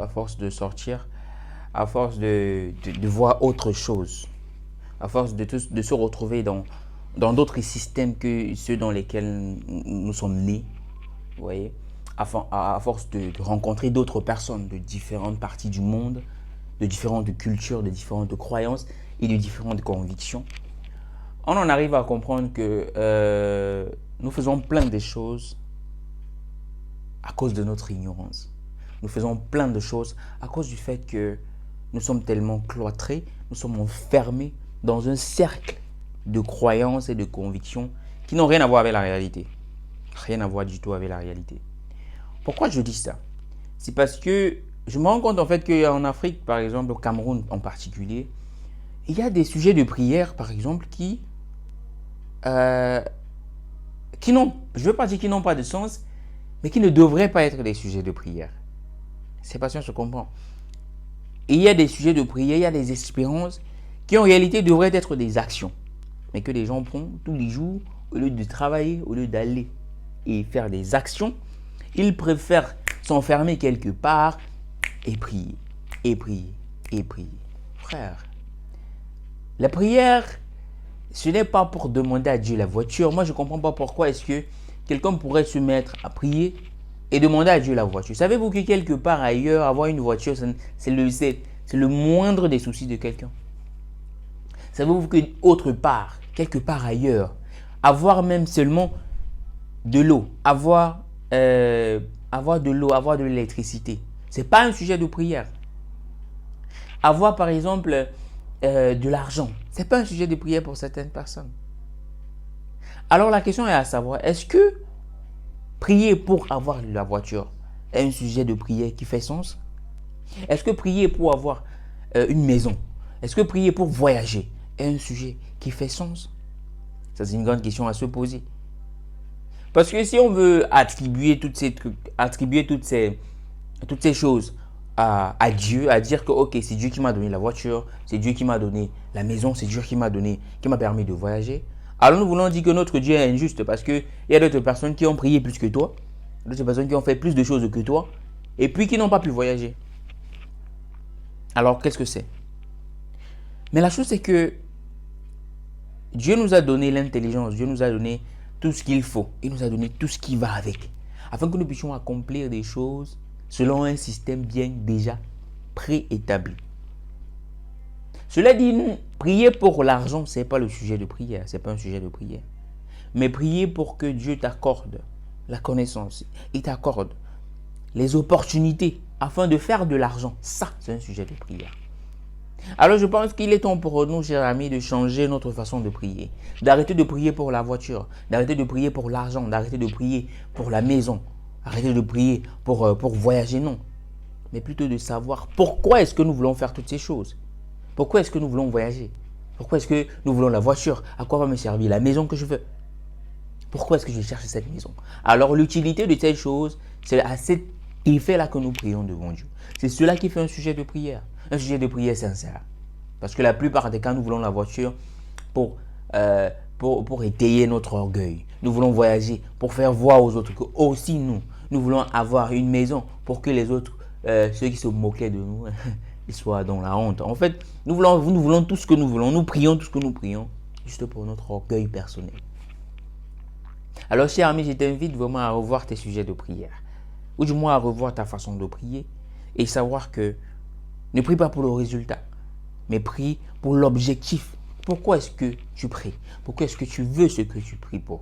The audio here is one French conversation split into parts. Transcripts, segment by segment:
À force de sortir, à force de voir autre chose, à force de se retrouver dans d'autres systèmes que ceux dans lesquels nous sommes nés, vous voyez, à force de rencontrer d'autres personnes de différentes parties du monde, de différentes cultures, de différentes croyances et de différentes convictions, on en arrive à comprendre que nous faisons plein de choses à cause de notre ignorance. Nous faisons plein de choses à cause du fait que nous sommes tellement cloîtrés, nous sommes enfermés dans un cercle de croyances et de convictions qui n'ont rien à voir avec la réalité. Rien à voir du tout avec la réalité. Pourquoi je dis ça? C'est parce que je me rends compte en fait qu'en Afrique, par exemple, au Cameroun en particulier, il y a des sujets de prière, par exemple, qui n'ont, je ne veux pas dire qu'ils n'ont pas de sens, mais qui ne devraient pas être des sujets de prière. C'est pas sûr, je comprends. Et il y a des sujets de prière, il y a des espérances qui en réalité devraient être des actions, mais que les gens font tous les jours, au lieu de travailler, au lieu d'aller et faire des actions, ils préfèrent s'enfermer quelque part et prier, et prier, et prier. Frère, la prière, ce n'est pas pour demander à Dieu la voiture. Moi, je ne comprends pas pourquoi est-ce que quelqu'un pourrait se mettre à prier et demander à Dieu la voiture. Savez-vous que quelque part ailleurs, avoir une voiture, c'est le moindre des soucis de quelqu'un? Savez-vous que autre part, quelque part ailleurs, avoir même seulement de l'eau, avoir de l'eau, avoir de l'électricité, ce n'est pas un sujet de prière. Avoir par exemple de l'argent, ce n'est pas un sujet de prière pour certaines personnes. Alors la question est à savoir, est-ce que prier pour avoir la voiture est un sujet de prière qui fait sens? Est-ce que prier pour avoir une maison, est-ce que prier pour voyager est un sujet qui fait sens? Ça, c'est une grande question à se poser. Parce que si on veut attribuer toutes ces choses à Dieu, à dire que ok, c'est Dieu qui m'a donné la voiture, c'est Dieu qui m'a donné la maison, c'est Dieu qui m'a permis de voyager, alors nous voulons dire que notre Dieu est injuste parce qu'il y a d'autres personnes qui ont prié plus que toi, d'autres personnes qui ont fait plus de choses que toi, et puis qui n'ont pas pu voyager. Alors qu'est-ce que c'est? Mais la chose c'est que Dieu nous a donné l'intelligence, Dieu nous a donné tout ce qu'il faut, il nous a donné tout ce qui va avec, afin que nous puissions accomplir des choses selon un système bien déjà préétabli. Cela dit, prier pour l'argent, ce n'est pas le sujet de prière, ce n'est pas un sujet de prière. Mais prier pour que Dieu t'accorde la connaissance, il t'accorde les opportunités afin de faire de l'argent, ça c'est un sujet de prière. Alors je pense qu'il est temps pour nous, chers amis, de changer notre façon de prier. D'arrêter de prier pour la voiture, d'arrêter de prier pour l'argent, d'arrêter de prier pour la maison, arrêter de prier pour voyager, non. Mais plutôt de savoir pourquoi est-ce que nous voulons faire toutes ces choses. Pourquoi est-ce que nous voulons voyager? Pourquoi est-ce que nous voulons la voiture? À quoi va me servir la maison que je veux? Pourquoi est-ce que je cherche cette maison? Alors l'utilité de ces choses, c'est à cet effet-là que nous prions devant Dieu. C'est cela qui fait un sujet de prière. Un sujet de prière sincère. Parce que la plupart des cas, nous voulons la voiture pour étayer notre orgueil. Nous voulons voyager pour faire voir aux autres que aussi nous voulons avoir une maison pour que les autres, ceux qui se moquaient de nous, ils soient dans la honte. En fait, nous voulons tout ce que nous voulons. Nous prions tout ce que nous prions, juste pour notre orgueil personnel. Alors, cher ami, je t'invite vraiment à revoir tes sujets de prière. Ou du moins à revoir ta façon de prier et savoir que ne prie pas pour le résultat, mais prie pour l'objectif. Pourquoi est-ce que tu pries? Pourquoi est-ce que tu veux ce que tu pries pour?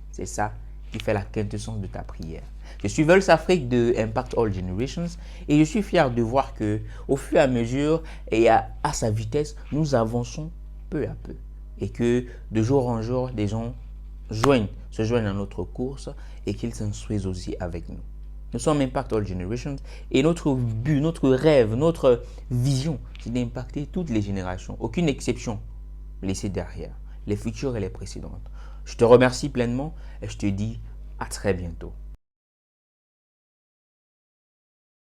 C'est ça qui fait la quintessence de ta prière. Je suis Veul's Afrique de Impact All Generations et je suis fier de voir que au fur et à mesure et à sa vitesse, nous avançons peu à peu et que de jour en jour, des gens se joignent à notre course et qu'ils s'instruisent aussi avec nous. Nous sommes Impact All Generations et notre but, notre rêve, notre vision, c'est d'impacter toutes les générations, aucune exception laissée derrière, les futures et les précédentes. Je te remercie pleinement et je te dis à très bientôt.